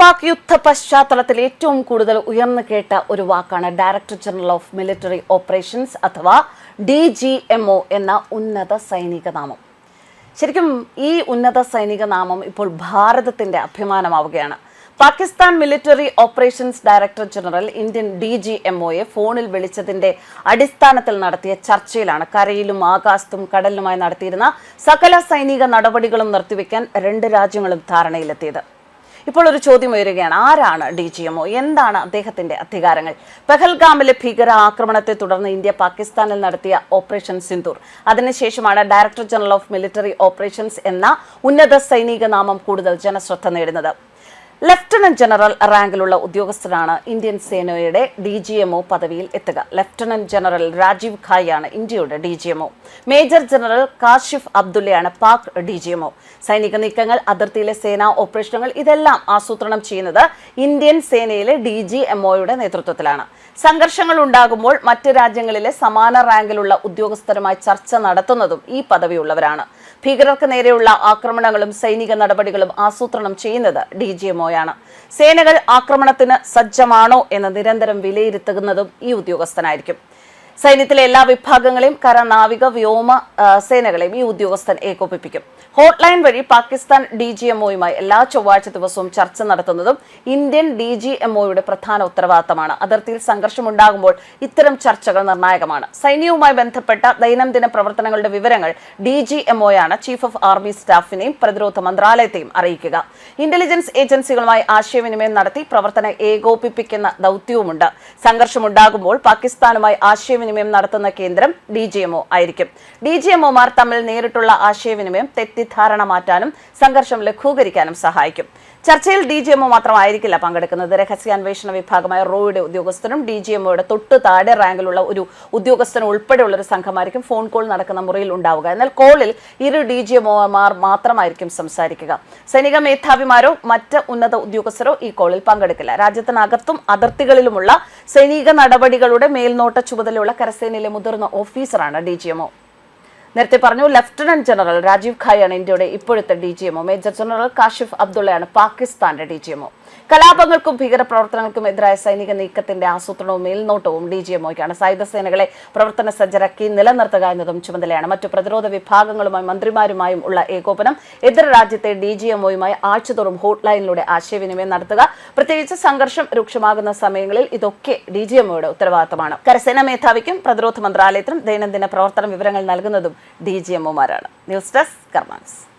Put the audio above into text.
പാക് യുദ്ധ പശ്ചാത്തലത്തിൽ ഏറ്റവും കൂടുതൽ ഉയർന്നു കേട്ട ഒരു വാക്കാണ് director general of military operations അഥവാ DGMO എന്ന ഉന്നത സൈനിക നാമം. ശരിക്കും ഈ ഉന്നത സൈനിക നാമം ഇപ്പോൾ ഭാരതത്തിന്റെ അഭിമാനമാവുകയാണ്. Pakistan military operations director general Indian DGMOയെ ഫോണിൽ വിളിച്ചതിന്റെ അടിസ്ഥാനത്തിൽ നടത്തിയ ചർച്ചയിലാണ് കരയിലും ആകാശത്തും കടലിലുമായി നടത്തിയിരുന്ന സകല സൈനിക നടപടികളും നിർത്തിവെക്കാൻ രണ്ട് രാജ്യങ്ങളും ധാരണയിലെത്തിയത്. ഇപ്പോൾ ഒരു ചോദ്യം ഉയരുകയാണ്, ആരാണ് DGMO? എന്താണ് അദ്ദേഹത്തിന്റെ അധികാരങ്ങൾ? പെഹൽഗാമിലെ ഭീകര ആക്രമണത്തെ തുടർന്ന് ഇന്ത്യ പാകിസ്ഥാനിൽ നടത്തിയ ഓപ്പറേഷൻ സിന്ദൂർ, അതിനുശേഷമാണ് director general of military operations എന്ന ഉന്നത സൈനിക നാമം കൂടുതൽ ജനശ്രദ്ധ നേടുന്നത്. ലഫ്റ്റനന്റ് ജനറൽ റാങ്കിലുള്ള ഉദ്യോഗസ്ഥരാണ് ഇന്ത്യൻ സേനയുടെ DGMO പദവിയിൽ എത്തുക. ലഫ്റ്റനന്റ് ജനറൽ രാജീവ് ഖായാണ് ഇന്ത്യയുടെ DGMO. മേജർ ജനറൽ കാശിഫ് അബ്ദുള്ളയാണ് പാക് DGMO. സൈനിക നീക്കങ്ങൾ, അതിർത്തിയിലെ സേനാ ഓപ്പറേഷനുകൾ ഇതെല്ലാം ആസൂത്രണം ചെയ്യുന്നത് ഇന്ത്യൻ സേനയിലെ DGMOയുടെ നേതൃത്വത്തിലാണ്. സംഘർഷങ്ങൾ ഉണ്ടാകുമ്പോൾ മറ്റ് രാജ്യങ്ങളിലെ സമാന റാങ്കിലുള്ള ഉദ്യോഗസ്ഥരുമായി ചർച്ച നടത്തുന്നതും ഈ പദവിയുള്ളവരാണ്. ഭീകരർക്ക് നേരെയുള്ള ആക്രമണങ്ങളും സൈനിക നടപടികളും ആസൂത്രണം ചെയ്യുന്നത് DGMOയാണ്. സേനകൾ ആക്രമണത്തിന് സജ്ജമാണോ എന്ന് നിരന്തരം വിലയിരുത്തുന്നതും ഈ ഉദ്യോഗസ്ഥനായിരിക്കും. സൈന്യത്തിലെ എല്ലാ വിഭാഗങ്ങളെയും കര, നാവിക, വ്യോമ സേനകളെയും ഈ ഉദ്യോഗസ്ഥൻ ഏകോപിപ്പിക്കും. ഹോട്ട്ലൈൻ വഴി പാകിസ്ഥാൻ DGMOയുമായി എല്ലാ ചൊവ്വാഴ്ച ദിവസവും ചർച്ച നടത്തുന്നതും ഇന്ത്യൻ DGMOയുടെ പ്രധാന ഉത്തരവാദിത്തമാണ്. അതിർത്തിയിൽ സംഘർഷമുണ്ടാകുമ്പോൾ ഇത്തരം ചർച്ചകൾ നിർണായകമാണ്. സൈന്യവുമായി ബന്ധപ്പെട്ട ദൈനംദിന പ്രവർത്തനങ്ങളുടെ വിവരങ്ങൾ DGMOയാണ് ചീഫ് ഓഫ് ആർമി സ്റ്റാഫിനെയും പ്രതിരോധ മന്ത്രാലയത്തെയും അറിയിക്കുക. ഇന്റലിജൻസ് ഏജൻസികളുമായി ആശയവിനിമയം നടത്തി പ്രവർത്തനം ഏകോപിപ്പിക്കുന്ന ദൗത്യവുമുണ്ട്. സംഘർഷമുണ്ടാകുമ്പോൾ പാകിസ്ഥാനുമായി ആശയവിനിമയം നടത്തുന്ന കേന്ദ്രം DGMO ആയിരിക്കും. DGMOമാർ തമ്മിൽ നേരിട്ടുള്ള ആശയവിനിമയം തെറ്റിദ്ധാരണ മാറ്റാനും സംഘർഷം ലഘൂകരിക്കാനും സഹായിക്കും. ചർച്ചയിൽ DGMO മാത്രമായിരിക്കില്ല പങ്കെടുക്കുന്നത്. രഹസ്യാന്വേഷണ വിഭാഗമായ റോയുടെ ഉദ്യോഗസ്ഥനും DGMOയുടെ തൊട്ടു താഴെ റാങ്കിലുള്ള ഒരു ഉദ്യോഗസ്ഥനും ഉൾപ്പെടെയുള്ള ഒരു സംഘമായിരിക്കും ഫോൺ കോൾ നടക്കുന്ന മുറിയിൽ ഉണ്ടാവുക. എന്നാൽ കോളിൽ ഇരു DGMOമാർ മാത്രമായിരിക്കും സംസാരിക്കുക. സൈനിക മേധാവിമാരോ മറ്റ് ഉന്നത ഉദ്യോഗസ്ഥരോ ഈ കോളിൽ പങ്കെടുക്കില്ല. രാജ്യത്തിനകത്തും അതിർത്തികളിലുമുള്ള സൈനിക നടപടികളുടെ മേൽനോട്ട ചുമതലയുള്ള കരസേനയിലെ മുതിർന്ന ഓഫീസറാണ് DGMO. നേരത്തെ പറഞ്ഞു, ലഫ്റ്റനന്റ് ജനറൽ രാജീവ് ഖായാണ് ഇന്ത്യയുടെ ഇപ്പോഴത്തെ DGMO. മേജർ ജനറൽ കാശിഫ് അബ്ദുള്ളയാണ് പാകിസ്ഥാന്റെ DGMO. കലാപങ്ങൾക്കും ഭീകരപ്രവർത്തനങ്ങൾക്കും എതിരായ സൈനിക നീക്കത്തിന്റെ ആസൂത്രണവും മേൽനോട്ടവും DGMOയ്ക്കാണ്. സായുധ സേനകളെ പ്രവർത്തന സജ്ജരാക്കി നിലനിർത്തുക എന്നതും ചുമതലയാണ്. മറ്റു പ്രതിരോധ വിഭാഗങ്ങളുമായും മന്ത്രിമാരുമായും ഉള്ള ഏകോപനം, എതിർ രാജ്യത്തെ DGMOയുമായി ആഴ്ചതോറും ഹോട്ട്ലൈനിലൂടെ ആശയവിനിമയം നടത്തുക. പ്രത്യേകിച്ച് സംഘർഷം രൂക്ഷമാകുന്ന സമയങ്ങളിൽ ഇതൊക്കെ DGMOയുടെ ഉത്തരവാദിത്തമാണ്. കരസേനാ മേധാവിക്കും പ്രതിരോധ മന്ത്രാലയത്തിനും ദൈനംദിന പ്രവർത്തന വിവരങ്ങൾ നൽകുന്നതും DGMOമാരാണ്. News desk കർമാനസ്.